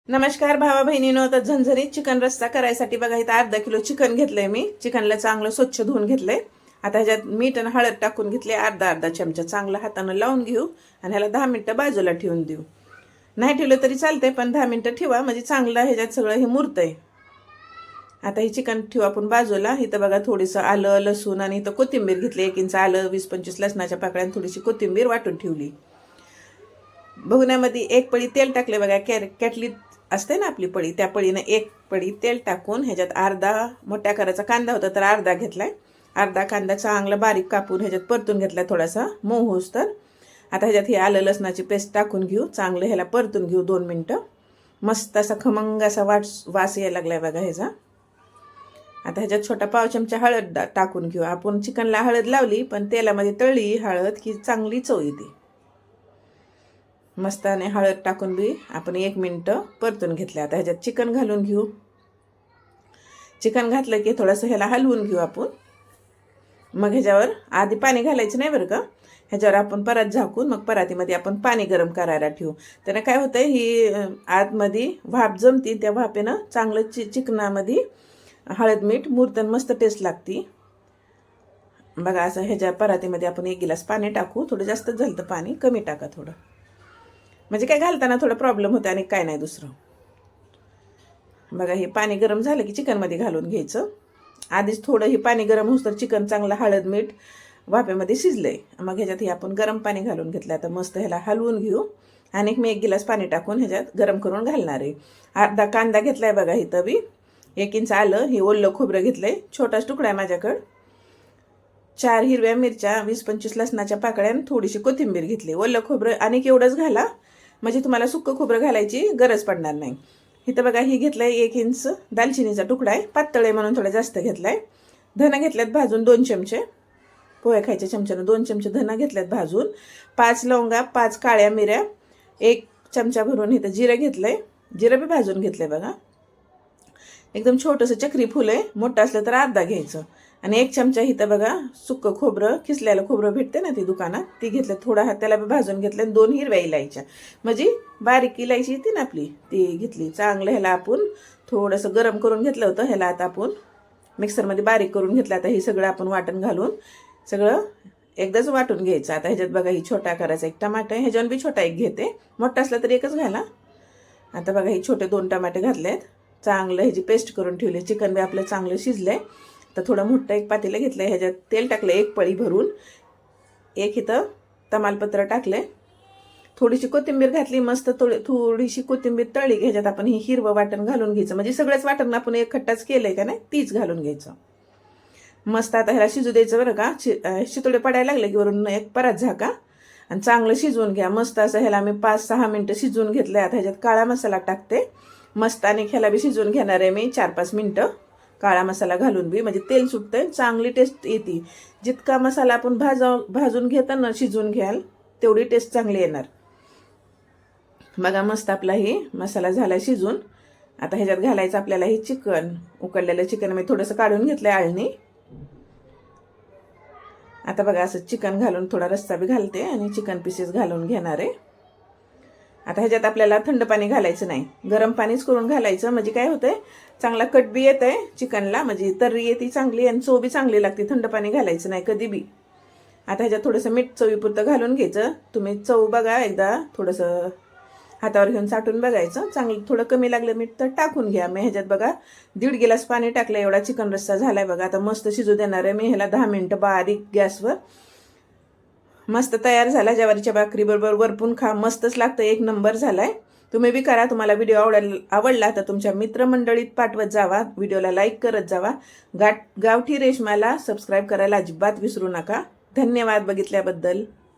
नमस्कार भावा बहिणीनो. तर झणझणीत चिकन रस्सा करायसाठी बघा इथं अर्धा किलो चिकन घेतलंय मी. चिकनला चांगलं स्वच्छ धुवून घेतलंय. आता ह्याच्यात मीठ आणि हळद टाकून घेतले अर्धा अर्धा चमचा. चांगलं हातानं लावून घेऊ आणि ह्याला 10 मिनिटं बाजूला ठेवून देऊ. नाही ठेवलं तरी चालतंय पण 10 मिनिटं ठेवा म्हणजे चांगलं ह्याच्यात सगळं हे मुरतंय. आता ही चिकन ठेवू आपण बाजूला. इथं बघा थोडंसं आलं लसूण आणि इथं कोथिंबीर घेतली. 1 इंच आलं, 20-25 लसणाच्या पाकळ्या आणि थोडीशी कोथिंबीर वाटून ठेवली. भुगण्यामध्ये 1 पळी तेल टाकले बघा. कॅटली असते ना आपली पळी, त्या पळीनं 1 पळी तेल टाकून ह्याच्यात अर्धा मोठ्या आकाराचा कांदा होता तर अर्धा घेतलाय. अर्धा कांदा चांगला बारीक कापून ह्याच्यात परतून घेतलाय थोडासा मऊ होस तर. आता ह्याच्यात ही आलं लसणाची पेस्ट टाकून घेऊ. चांगलं ह्याला परतून घेऊ 2 मिनिटं. मस्त असा खमंग असा वास यायला लागलाय बघा ह्याचा. आता ह्याच्यात छोटा पाव चमचा हळद टाकून घेऊ. आपण चिकनला हळद लावली पण तेलामध्ये तळली हळद की चांगली चव येते. मस्ताने हळद टाकून बी आपण 1 मिनिटं परतून घेतलं. आता ह्याच्यात चिकन घालून घेऊ. चिकन घातलं की थोडंसं ह्याला हलवून घेऊ आपण. मग ह्याच्यावर आधी पाणी घालायचं नाही बरं का. ह्याच्यावर आपण परात झाकून मग परातीमध्ये आपण पाणी गरम करायला ठेवू. त्यानं काय होतंय ही आतमध्ये भाप जमती. त्या भापेनं चांगलं चिकनामध्ये हळद मीठ मुरतन मस्त टेस्ट लागती. बघा असं ह्याच्या परातीमध्ये आपण 1 गिलास पाणी टाकू. थोडं जास्तच झालं तर पाणी कमी टाका थोडं. म्हणजे काय घालताना थोडा प्रॉब्लेम होता आणि काय नाही दुसरं. बघा हे पाणी गरम झालं की चिकनमध्ये घालून घ्यायचं. आधीच थोडं हे पाणी गरम होतं तर चिकन चांगलं हळद मीठ वाफेमध्ये शिजलंय. मग ह्याच्यात हे आपण गरम पाणी घालून घेतलं. आता मस्त ह्याला हलवून घेऊ आणि मी 1 गिलास पाणी टाकून ह्याच्यात गरम करून घालणार आहे. अर्धा कांदा घेतलाय बघा इथं बी. 1 इंच आलं. हे ओलं खोबरं घेतलंय. छोटाच तुकडा आहे माझ्याकडं. 4 हिरव्या मिरच्या, 20-25 लसणाच्या पाकळ्या आणि थोडीशी कोथिंबीर घेतली. ओलं खोबरं आणि एवढंच घाला म्हणजे तुम्हाला सुक्कं खोबरं घालायची गरज पडणार नाही. इथं बघा ही घेतलंय 1 इंच दालचिनीचा तुकडा आहे. पातळ आहे म्हणून थोडा जास्त घेतलाय. धना घेतल्यात भाजून 2 चमचे. पोहे खायच्या चमच्यानं 2 चमचे धना घेतल्यात भाजून. 5 लवंगा, 5 काळ्या मिऱ्या, 1 चमचा भरून इथं जिरं घेतलंय. जिरं बी भाजून घेतलंय बघा. एकदम छोटंसं चक्री फुल आहे. मोठं असलं तर अर्धा घ्यायचं. आणि 1 चमचा इथं बघा सुक्कं खोबरं, खिसलेलं खोबरं भेटते ना ती दुकानात, ती घेतलं. थोडा त्याला बी भाजून घेतलं. आणि 2 हिरव्या इलायच्या म्हणजे बारीक इलायची येते ना आपली ती घेतली. चांगलं ह्याला आपण थोडंसं गरम करून घेतलं होतं. ह्याला आता आपण मिक्सरमध्ये बारीक करून घेतलं. आता हे सगळं आपण वाटण घालून सगळं एकदाच वाटून घ्यायचं. आता ह्याच्यात बघा ही छोटा आकाराचा 1 टमाटर आहे. ह्याच्यावर बी छोटा 1 घेते. मोठा असला तर 1च घाला. आता बघा ही छोटे 2 टमाटे घातलेत. चांगलं ह्याची पेस्ट करून ठेवली. चिकन बी आपलं चांगलं शिजलंय. तर थोडं मोठं 1 पातेलं घेतलं. ह्याच्यात तेल टाकलं 1 पळी भरून. 1 इथं तमालपत्र टाकले. थोडीशी कोथिंबीर घातली. मस्त थोडीशी कोथिंबीर तळली. ह्याच्यात आपण ही हिरवं वाटण घालून घ्यायचं. म्हणजे सगळंच वाटण आपण एकखट्टाच केलंय का नाही तीच घालून घ्यायचं. मस्त आता ह्याला शिजू द्यायचं बरं का. शितोडे पडायला लागले की वरून 1 परात झाका आणि चांगलं शिजवून घ्या. मस्त असं ह्याला मी 5-6 मिनिटं शिजवून घेतलंय. आता ह्याच्यात काळा मसाला टाकते. मस्त आणि ह्याला बी शिजवून घेणार आहे मी 4-5 मिनिटं. काळा मसाला घालून बी म्हणजे तेल सुटतंय चांगली टेस्ट येते. जितका मसाला आपण भाजून घेताना शिजवून घ्याल तेवढी टेस्ट चांगली येणार. बघा मस्त आपला ही मसाला झाला शिजून. आता ह्याच्यात घालायचं आपल्याला हे चिकन. उकडलेलं चिकन मी थोडंसं काढून घेतलंय आळणी. आता बघा असं चिकन घालून थोडा रस्सा बी घालते आणि चिकन पीसेस घालून घेणार आहे. आता ह्याच्यात आपल्याला थंड पाणी घालायचं नाही. गरम पाणीच करून घालायचं. म्हणजे काय होतंय चांगला कट बी येत आहे चिकनला. म्हणजे तर्री येते चांगली आणि चव बी चांगली लागते. थंड पाणी घालायचं नाही कधी बी. आता ह्याच्यात थोडंसं मीठ चवीपुरतं घालून घ्यायचं. तुम्ही चव बघा एकदा थोडंसं हातावर घेऊन चाटून बघायचं. चांगलं थोडं कमी लागलं मीठ तर टाकून घ्या. मी ह्याच्यात बघा 1.5 गिलास पाणी टाकलं. एवढा चिकन रस्सा झालाय बघा. आता मस्त शिजू देणार आहे मी ह्याला 10 मिनिटं बारीक गॅसवर. मस्त तयार झाला. ज्वारीच्या भाकरी बरोबर वरपून खा. मस्तच लागतं. 1 नंबर झालाय. तुम्ही बी करा. तुम्हाला व्हिडिओ आवडला तर तुमच्या मित्रमंडळीत पाठवत जावा. व्हिडिओला लाईक करत जावा. गावठी रेशमाला सबस्क्राईब करायला अजिबात विसरू नका. धन्यवाद बघितल्याबद्दल.